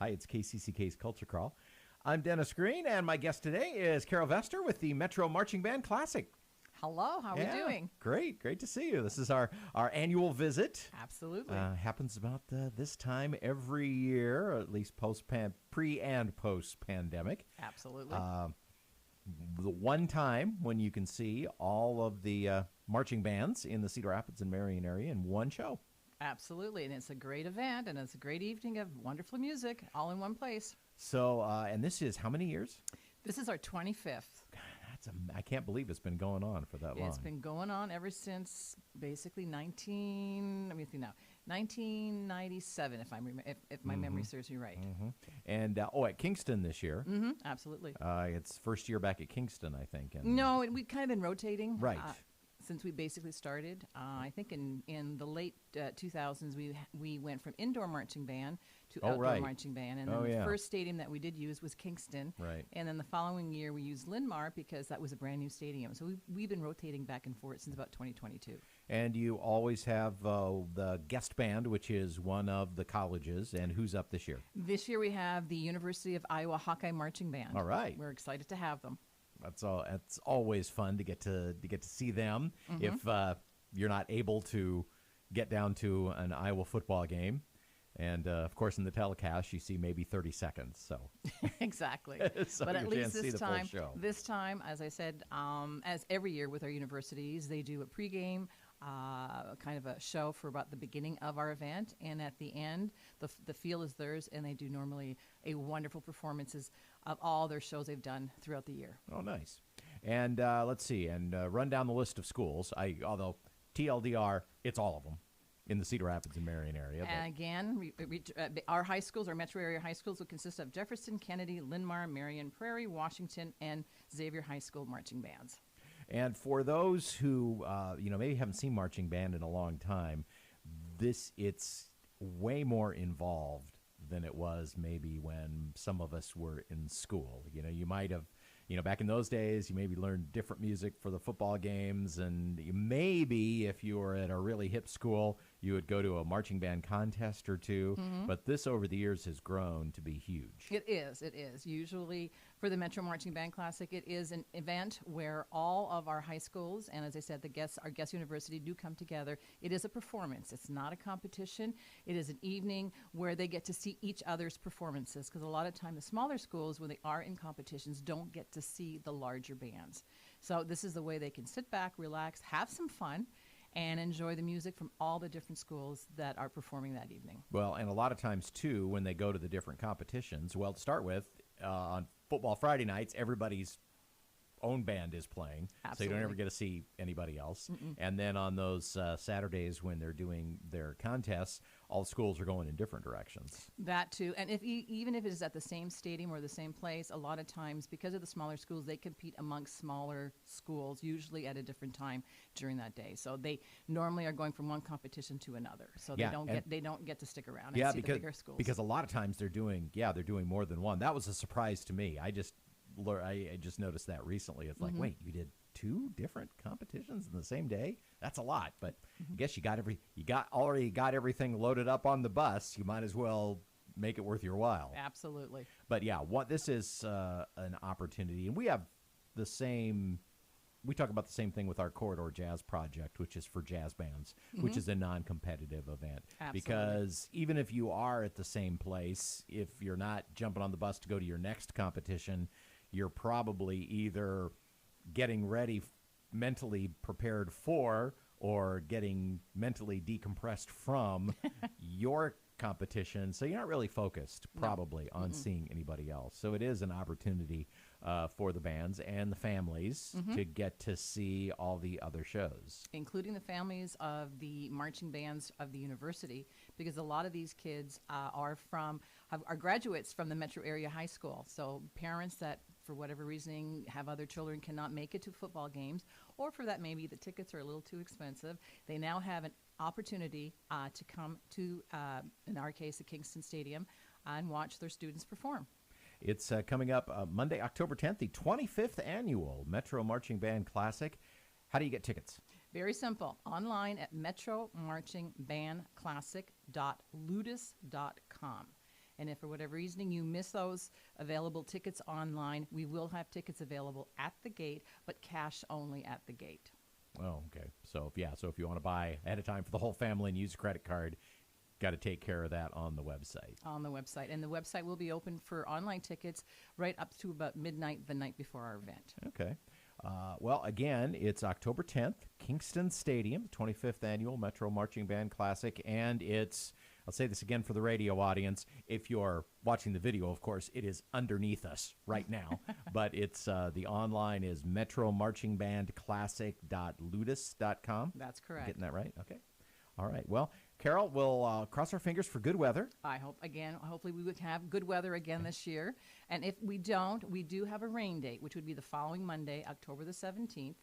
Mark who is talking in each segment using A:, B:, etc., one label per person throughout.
A: Hi, it's KCCK's Culture Crawl. I'm Dennis Green, and my guest today is Carol Vester with the Metro Marching Band Classic.
B: Hello, how are we doing?
A: Great to see you. This is our annual visit.
B: Absolutely.
A: Happens about this time every year, or at least pre and post pandemic.
B: Absolutely.
A: The one time when you can see all of the marching bands in the Cedar Rapids and Marion area in one show.
B: Absolutely, and it's a great event, and it's a great evening of wonderful music, all in one place.
A: So, and this is how many years?
B: This is our 25th.
A: I can't believe it's been going on for that long.
B: It's been going on ever since basically 1997, if my memory serves me right.
A: Mm-hmm. And at Kingston this year.
B: Mm-hmm, absolutely.
A: It's first year back at Kingston, I think. And
B: no, we've kind of been rotating.
A: Right.
B: Since we basically started. I think in the late 2000s, we went from indoor marching band to outdoor marching band. And then the first stadium that we did use was Kingston.
A: Right.
B: And then the following year, we used Linn-Mar because that was a brand new stadium. So we've been rotating back and forth since about 2022.
A: And you always have the guest band, which is one of the colleges. And who's up this year?
B: This year we have the University of Iowa Hawkeye Marching Band.
A: All right.
B: We're excited to have them.
A: That's all. It's always fun to get to see them.
B: Mm-hmm.
A: If you're not able to get down to an Iowa football game, and of course in the telecast you see maybe 30 seconds. So
B: exactly.
A: So
B: but at least this
A: time,
B: as I said, as every year with our universities, they do a pregame. Kind of a show for about the beginning of our event, and at the end, the field is theirs, and they do normally a wonderful performances of all their shows they've done throughout the year.
A: Oh, nice. And let's see, and run down the list of schools. Although TLDR, it's all of them in the Cedar Rapids and Marion area.
B: And again, our high schools, our metro area high schools, will consist of Jefferson, Kennedy, Linn-Mar, Marion, Prairie, Washington, and Xavier High School marching bands.
A: And for those who maybe haven't seen marching band in a long time, it's way more involved than it was maybe when some of us were in school. You might have, back in those days, you maybe learned different music for the football games, and maybe if you were at a really hip school, you would go to a marching band contest or two. Mm-hmm. But this over the years has grown to be huge.
B: It is. Usually for the Metro Marching Band Classic, it is an event where all of our high schools, and as I said, our guest university do come together. It is a performance. It's not a competition. It is an evening where they get to see each other's performances, because a lot of time the smaller schools, when they are in competitions, don't get to see the larger bands. So this is the way they can sit back, relax, have some fun, and enjoy the music from all the different schools that are performing that evening.
A: Well, and a lot of times, too, when they go to the different competitions, well, to start with, on football Friday nights, everybody's own band is playing.
B: Absolutely.
A: So you don't ever get to see anybody else.
B: Mm-mm.
A: And then on those Saturdays when they're doing their contests, all the schools are going in different directions.
B: That too. And even if it is at the same stadium or the same place, a lot of times because of the smaller schools, they compete amongst smaller schools, usually at a different time during that day. So they normally are going from one competition to another. So they don't get to stick around and see the bigger schools.
A: Because a lot of times they're doing more than one. That was a surprise to me. I just noticed that recently. It's like, wait, you did 2 different competitions in the same day? That's a lot. But I guess you already got everything loaded up on the bus. You might as well make it worth your while.
B: Absolutely.
A: But yeah, this is an opportunity, and we have the same. We talk about the same thing with our Corridor Jazz Project, which is for jazz bands, which is a non-competitive event.
B: Absolutely.
A: Because even if you are at the same place, if you're not jumping on the bus to go to your next competition, you're probably either getting ready, mentally prepared for, or getting mentally decompressed from your competition. So you're not really focused, probably, on seeing anybody else. So it is an opportunity for the bands and the families to get to see all the other shows.
B: Including the families of the marching bands of the university, because a lot of these kids are graduates from the metro area high school. So parents that, for whatever reason, have other children cannot make it to football games, or for that maybe the tickets are a little too expensive, they now have an opportunity to come to, in our case, the Kingston Stadium, and watch their students perform.
A: It's coming up Monday, October 10th, the 25th annual Metro Marching Band Classic. How do you get tickets?
B: Very simple. Online at metromarchingbandclassic.ludus.com. And if for whatever reason you miss those available tickets online, we will have tickets available at the gate, but cash only at the gate.
A: Oh, okay. So if you want to buy ahead of time for the whole family and use a credit card, got to take care of that on the website.
B: On the website. And the website will be open for online tickets right up to about midnight the night before our event.
A: Okay. Well, again, it's October 10th, Kingston Stadium, 25th Annual Metro Marching Band Classic, and it's, I'll say this again for the radio audience, if you're watching the video, of course, it is underneath us right now, but it's the online is metromarchingbandclassic.ludus.com.
B: That's correct.
A: Getting that right? Okay. All right. Well, Carol, we'll cross our fingers for good weather.
B: I hope, again, hopefully we would have good weather again this year. And if we don't, we do have a rain date, which would be the following Monday, October the 17th.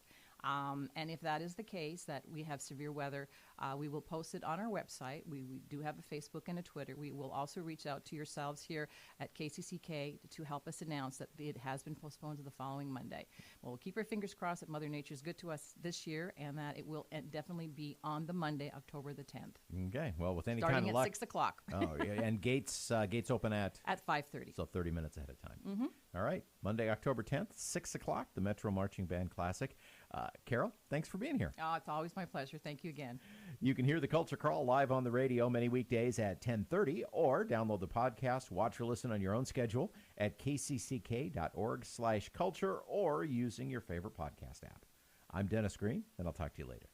B: And if that is the case, that we have severe weather, we will post it on our website. We do have a Facebook and a Twitter. We will also reach out to yourselves here at KCCK to help us announce that it has been postponed to the following Monday. Well, we'll keep our fingers crossed that Mother Nature is good to us this year and that it will definitely be on the Monday, October the 10th.
A: Okay. Well, with any
B: Starting
A: kind of
B: at
A: luck.
B: 6 o'clock.
A: Oh, yeah, and gates open at
B: 5:30.
A: So 30 minutes ahead of time.
B: Mm-hmm.
A: All right. Monday, October 10th, 6 o'clock, the Metro Marching Band Classic. Carol, thanks for being here.
B: Oh, it's always my pleasure. Thank you again.
A: You can hear the Culture Crawl live on the radio many weekdays at 10:30 or download the podcast, watch or listen on your own schedule at kcck.org/culture or using your favorite podcast app. I'm Dennis Green, and I'll talk to you later.